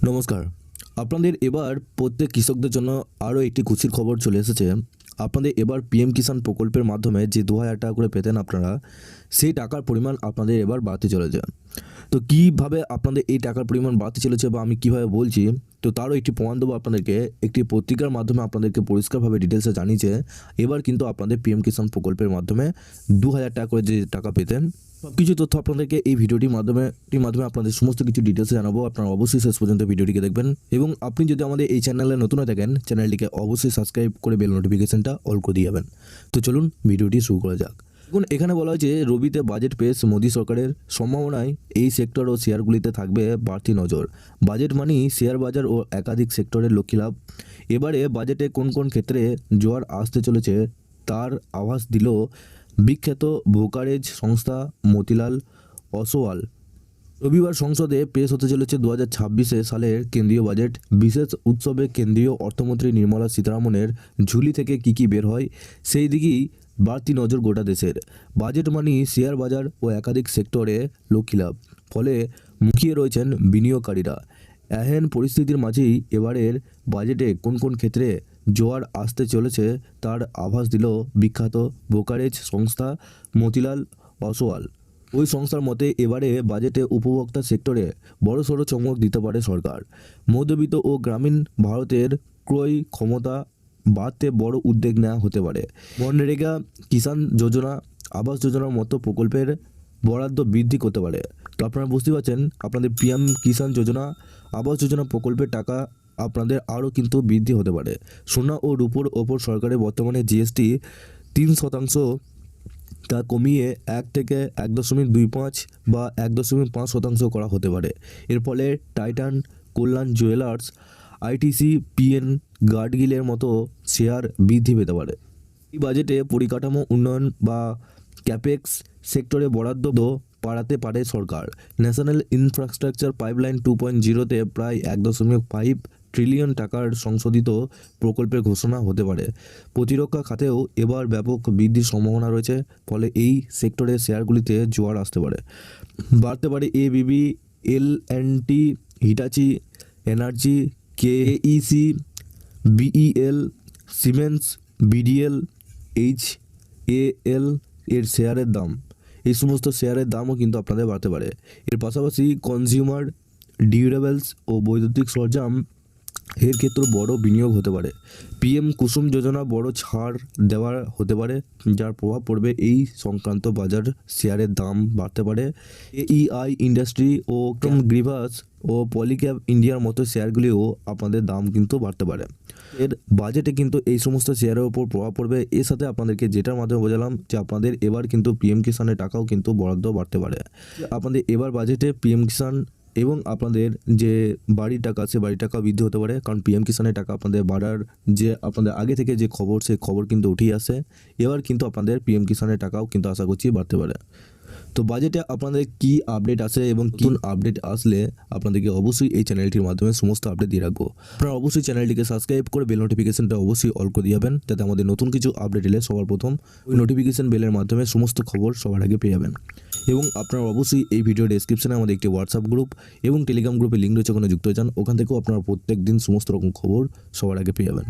নমস্কার। আপনাদের এবার প্রত্যেক কৃষকদের জন্য আরও একটি খুশির খবর চলে এসেছে। আপনাদের এবার পিএম কিষাণ প্রকল্পের মাধ্যমে যে ২,০০০ টাকা করে পেতেন আপনারা, সেই টাকার পরিমাণ আপনাদের এবার বাড়তে চলেছে। তো কীভাবে আপনাদের এই টাকার পরিমাণ বাড়তে চলেছে বা আমি কীভাবে বলছি, তো তারও একটি প্রমাণ দেবো আপনাদেরকে। একটি পত্রিকার মাধ্যমে আপনাদেরকে পরিষ্কারভাবে ডিটেলসে জানিয়েছে এবার কিন্তু আপনাদের পিএম কিষাণ প্রকল্পের মাধ্যমে ২,০০০ টাকা করে যে টাকা পেতেন, সব কিছু তথ্য আপনাদেরকে এই ভিডিওটির মাধ্যমে আপনাদের সমস্ত কিছু ডিটেলসে জানাবো। আপনারা অবশ্যই শেষ পর্যন্ত ভিডিওটিকে দেখবেন এবং আপনি যদি আমাদের এই চ্যানেলে নতুন হয়ে থাকেন, চ্যানেলটিকে অবশ্যই সাবস্ক্রাইব করে বেল নোটিফিকেশনটা অল করে দিয়ে যাবেন। তো চলুন ভিডিওটি শুরু করা যাক। এখন এখানে বলা হয়েছে রবিতে বাজেট পেশ মোদী সরকারের, সম্ভাবনায় এই সেক্টর ও শেয়ারগুলিতে থাকবে বাড়তি নজর। বাজেট মানেই শেয়ার বাজার ও একাধিক সেক্টরের লক্ষ্মী লাভ। এবারে বাজেটে কোন কোন ক্ষেত্রে জোয়ার আসতে চলেছে তার আভাস দিল বিখ্যাত ব্রোকারেজ সংস্থা মতিলাল ওসওয়াল। রবিবার সংসদে পেশ হতে চলেছে 2026 সালের কেন্দ্রীয় বাজেট। বিশেষ উৎসবে কেন্দ্রীয় অর্থমন্ত্রী নির্মলা সীতারামনের ঝুলি থেকে কী বের হয় সেই দিকেই বাড়তি নজর গোটা দেশের। বাজেট মানেই শেয়ার বাজার ও একাধিক সেক্টরে লক্ষ্মী লাভ, ফলে মুখিয়ে রয়েছেন বিনিয়োগকারীরা। এহেন পরিস্থিতির মাঝেই এবারের বাজেটে কোন কোন ক্ষেত্রে জোয়ার আসতে চলেছে তার আভাস দিল বিখ্যাত ব্রোকারেজ সংস্থা মতিলাল ওসওয়াল। ওই সংস্থার মতে এবারে বাজেটে উপভোক্তা সেক্টরে বড়সড় চমক দিতে পারে সরকার। মধ্যবিত্ত ও গ্রামীণ ভারতের ক্রয় ক্ষমতা বাড়তে বড় উদ্যোগ নেওয়া হতে পারে। মনরেগা, কিষাণ যোজনা, আবাস যোজনার মতো প্রকল্পের বরাদ্দ বৃদ্ধি করতে পারে। তো আপনারা বুঝতে পারছেন, আপনাদের পিএম কিষাণ যোজনা, আবাস যোজনা প্রকল্পের টাকা আপনাদের আরও কিন্তু বৃদ্ধি হতে পারে। সোনা ও রূপোর ওপর সরকারের বর্তমানে জিএসটি 3% তা কমিয়ে 1 থেকে 1.25 বা 1.5% করা হতে পারে। এর ফলে টাইটান, কল্যাণ জুয়েলার্স, আইটিসি, পিএন গার্ডগিলের মতো শেয়ার বৃদ্ধি পেতে পারে। এই বাজেটে পরিকাঠামো উন্নয়ন বা ক্যাপেক্স সেক্টরে বরাদ্দ বাড়াতে পারে সরকার। ন্যাশনাল ইনফ্রাস্ট্রাকচার পাইপলাইন 2.0-তে প্রায় 1.5 ট্রিলিয়ন টাকার সংশোধিত প্রকল্পের ঘোষণা হতে পারে। প্রতিরক্ষা খাতেও এবার ব্যাপক বৃদ্ধির সম্ভাবনা রয়েছে, ফলে এই সেক্টরের শেয়ারগুলিতে জোয়ার আসতে পারে। বাড়তে পারে ABB, L&T, Hitachi energy, KEC, BEL, Siemens, BDL, HAL এর শেয়ারের দাম। এই সমস্ত শেয়ারের দামও কিন্তু আপনাদের বাড়তে পারে। এর পাশাপাশি কনজিউমার ডিউরেবলস ও বৈদ্যুতিক সরঞ্জাম এর ক্ষেত্রে বড় বিনিয়োগ হতে পারে। পিএম কুসুম যোজনা বড় ছাড় দেওয়া হতে পারে, যার প্রভাব পড়বে এই সংক্রান্ত বাজার শেয়ারের দাম বাড়তে পারে। এইআই ইন্ডাস্ট্রি ও গ্রিভাস ও পলিক্যাব ইন্ডিয়ার মতো শেয়ারগুলিও আপনাদের দাম কিন্তু বাড়তে পারে। এর বাজেটে কিন্তু এই সমস্ত শেয়ারের উপর প্রভাব পড়বে। এর সাথে আপনাদেরকে যেটার মাধ্যমে বোঝালাম যে আপনাদের এবার কিন্তু পিএম কিষাণের টাকাও কিন্তু বরাদ্দ বাড়তে পারে। আপনাদের এবার বাজেটে পিএম কিষাণ এবং আপনাদের যে বাড়ির টাকা, সে বাড়ির টাকা বৃদ্ধি হতে পারে, কারণ পিএম কিষাণের টাকা আপনাদের বাড়ার যে আপনাদের আগে থেকে যে খবর, সেই খবর কিন্তু উঠেই আসে। এবার কিন্তু আপনাদের পিএম কিষাণের টাকাও কিন্তু আশা করছি বাড়তে পারে। তো বাজেটে আপনাদের কি আপডেট আসে এবং নতুন আপডেট আসলে আপনাদেরকে অবশ্যই এই চ্যানেলটির মাধ্যমে সমস্ত আপডেট দিয়ে রাখবো। আপনারা অবশ্যই চ্যানেলটিকে সাবস্ক্রাইব করে বেল নোটিফিকেশনটা অবশ্যই অল করে দিয়ে যাবেন, যাতে আমাদের নতুন কিছু আপডেট এলে সবার প্রথম ওই নোটিফিকেশন বেলের মাধ্যমে সমস্ত খবর সবার আগে পেয়ে যাবেন। এবং আপনারা অবশ্যই এই ভিডিও ডেসক্রিপশনে আমাদের একটি হোয়াটসঅ্যাপ গ্রুপ এবং টেলিগ্রাম গ্রুপে লিঙ্ক রয়েছে, ওখানে যুক্ত হয়ে যান। ওখান থেকেও আপনারা প্রত্যেক দিন সমস্ত রকম খবর সবার আগে পেয়ে যাবেন।